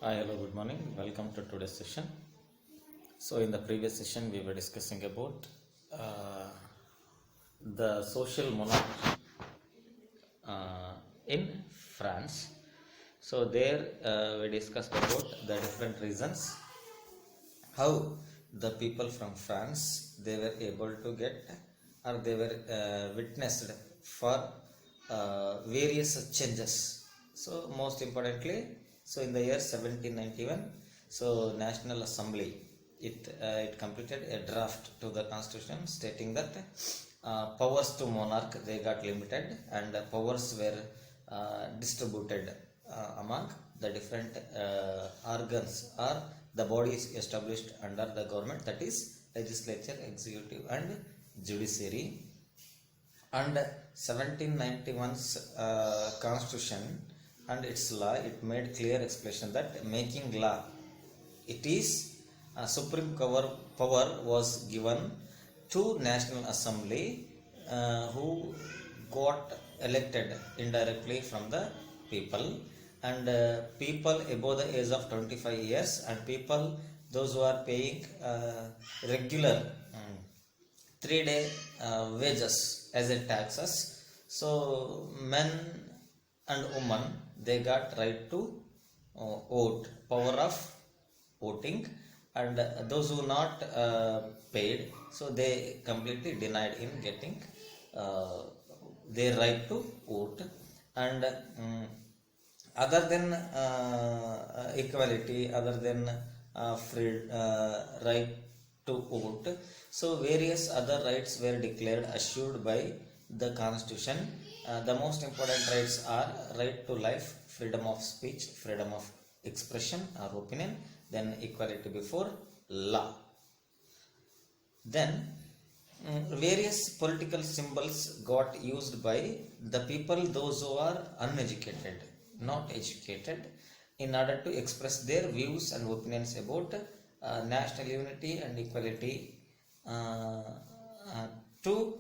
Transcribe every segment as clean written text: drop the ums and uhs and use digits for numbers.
Hi, hello, good morning. Welcome to today's session. So, in the previous session, we were discussing about uh, the social monarchy in France. So, there we discussed about the different reasons how the people from France they were able to get or they were witnessed for various changes. So most importantly, so in the year 1791, so National Assembly it completed a draft to the constitution stating that powers to monarch they got limited and powers were distributed among the different organs or the bodies established under the government, that is legislature, executive and judiciary. And 1791's constitution and its law it made clear expression that making law it is supreme power was given to National Assembly, who got elected indirectly from the people, and people above the age of 25 years and people those who are paying regular 3 day wages as a taxes. So men and women they got right to vote, power of voting, and those who not paid, so they completely denied in getting uh, their right to vote. And other than equality, other than free right to vote, so various other rights were declared assured by the constitution. The most important rights are right to life, freedom of speech, freedom of expression or opinion, then equality before law. Then various political symbols got used by the people those who are uneducated, not educated, in order to express their views and opinions about national unity and equality, uh, uh, to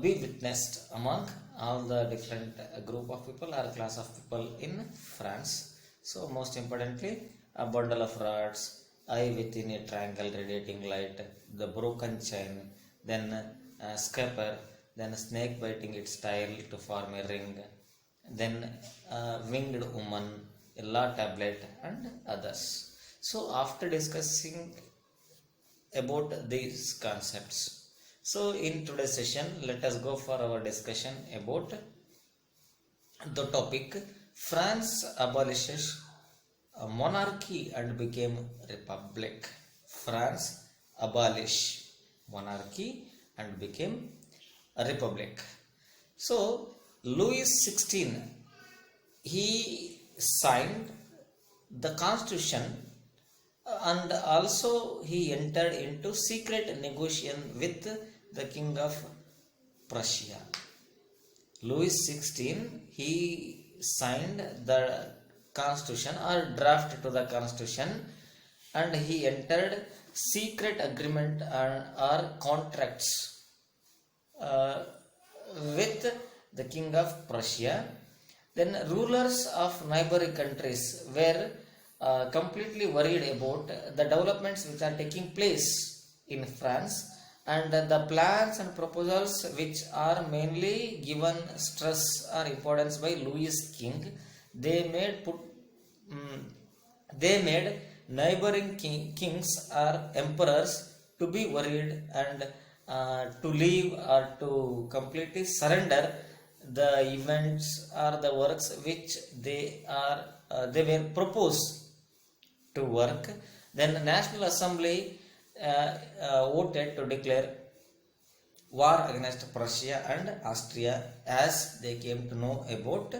be witnessed among all the different group of people or class of people in France. So most importantly, a bundle of rods, eye within a triangle radiating light, the broken chain, then scraper, then a snake biting its tail to form a ring, then winged woman, a law tablet, and others. So after discussing about these concepts, so in today's session let us go for our discussion about the topic France abolishes monarchy and became republic. France abolished monarchy and became a republic. So Louis XVI he signed the constitution, and also he entered into secret negotiation with the king of Prussia. Louis XVI he signed the constitution or draft to the constitution, and he entered secret agreement or contracts uh, with the king of Prussia. Then rulers of neighboring countries were completely worried about the developments which are taking place in France, and the plans and proposals which are mainly given stress or importance by Louis King. They made put mm, they made neighboring kings or emperors to be worried and to leave or to completely surrender the events or the works which they were proposed to work. Then the National Assembly voted to declare war against Prussia and Austria, as they came to know about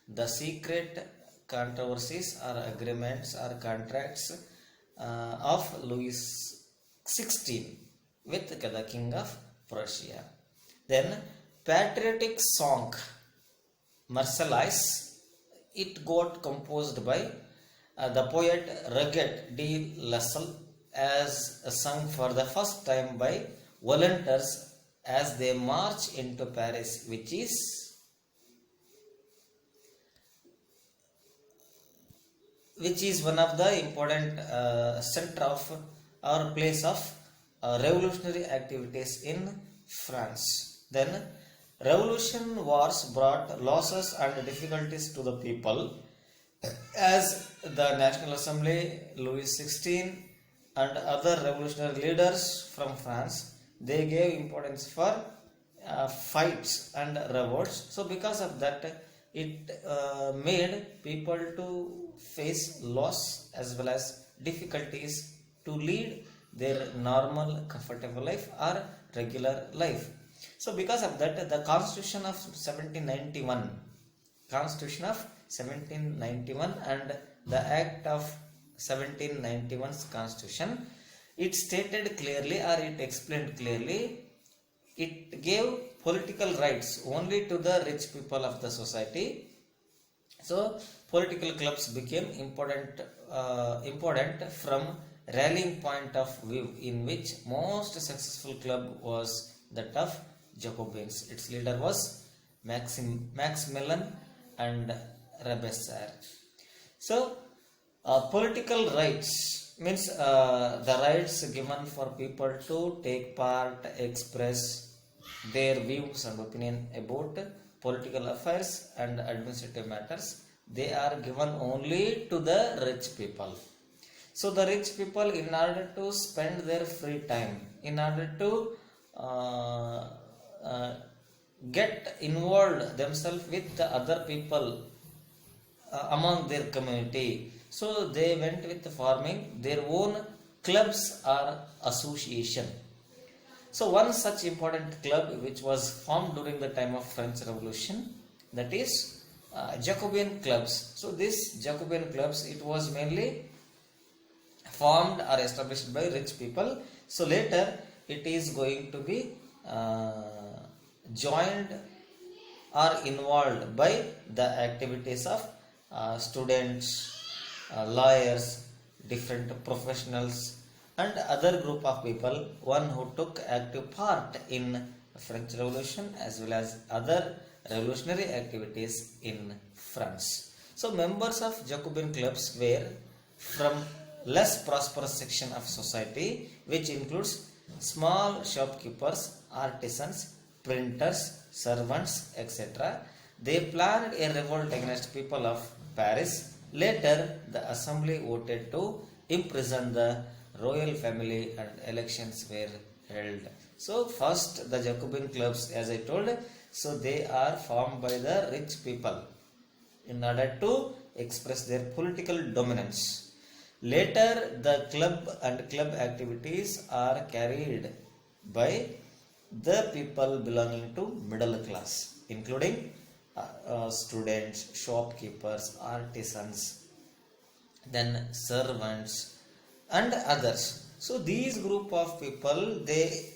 the secret controversies or agreements or contracts of Louis XVI with the king of Prussia. Then patriotic song Marseillais it got composed by the poet Rugged de Lasalle, as sung for the first time by volunteers as they march into Paris, which is which is one of the important center of or place of revolutionary activities in France. Then revolution wars brought losses and difficulties to the people, as the National Assembly, Louis XVI, and other revolutionary leaders from France, they gave importance for fights and revolts. So because of that, it made people to face loss as well as difficulties to lead their normal comfortable life or regular life. So because of that, the Constitution of 1791 and the Act of 1791's Constitution, it stated clearly, or it explained clearly, it gave political rights only to the rich people of the society. So political clubs became important from rallying point of view, in which most successful club was that of Jacobins. Its leader was Maximilian and Robespierre. So political rights means the rights given for people to take part, express their views and opinion about political affairs and administrative matters. They are given only to the rich people. So the rich people, in order to spend their free time, in order to get involved themselves with the other people among their community, so they went with forming their own clubs or association. So one such important club which was formed during the time of French Revolution, that is Jacobin clubs. So this Jacobin clubs, it was mainly formed or established by rich people. So later it is going to be joined or involved by the activities of students, lawyers, different professionals, and other group of people, one who took active part in French Revolution as well as other revolutionary activities in France. So members of Jacobin clubs were from less prosperous section of society, which includes small shopkeepers, artisans, printers, servants, etc. They planned a revolt against people of Paris. Later, the assembly voted to imprison the royal family and elections were held. So first the Jacobin clubs, as I told, so they are formed by the rich people in order to express their political dominance. Later the club and club activities are carried by the people belonging to middle class, including students, shopkeepers, artisans, then servants and others. So these group of people, they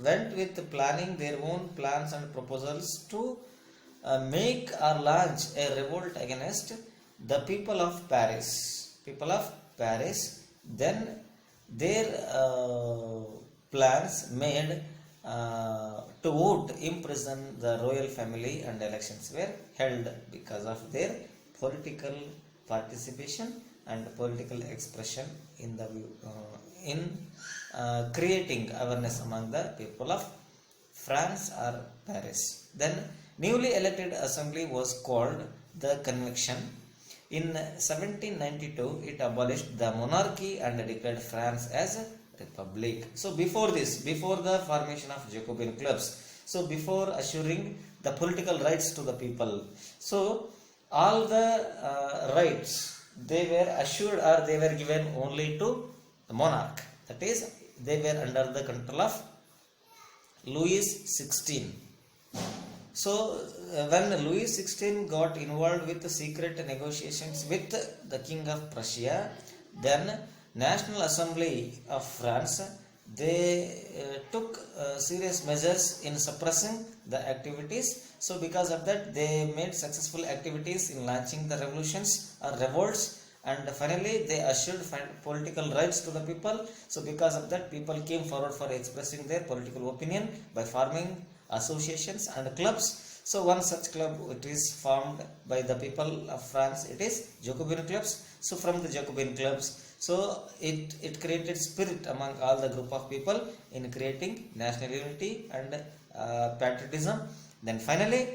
went with planning their own plans and proposals to make or launch a revolt against the people of Paris. Then their plans made to vote, imprison the royal family, and elections were held because of their political participation and political expression in the creating awareness among the people of France or Paris. Then newly elected assembly was called the Convention. In 1792, it abolished the monarchy and declared France as a republic. So before this, before the formation of Jacobin clubs, so before assuring the political rights to the people, so all the rights, they were assured or they were given only to the monarch. That is, they were under the control of Louis XVI. So when Louis XVI got involved with the secret negotiations with the King of Prussia, then National Assembly of France, they took serious measures in suppressing the activities. So because of that, they made successful activities in launching the revolutions or revolts, and finally they assured political rights to the people. So because of that, people came forward for expressing their political opinion by forming associations and clubs. So one such club it is formed by the people of France. It is Jacobin clubs. So from the Jacobin clubs, so it created spirit among all the group of people in creating national unity and patriotism. Then finally,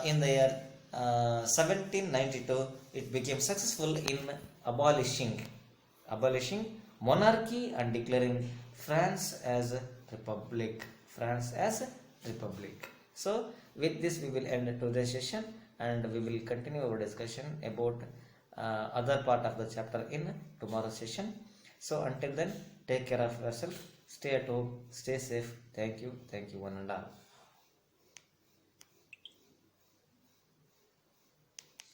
in the year 1792, it became successful in abolishing monarchy and declaring France as a republic. France as a republic. So with this we will end today's session, and we will continue our discussion about other part of the chapter in tomorrow's session. So until then, take care of yourself, stay at home, stay safe. Thank you one and all.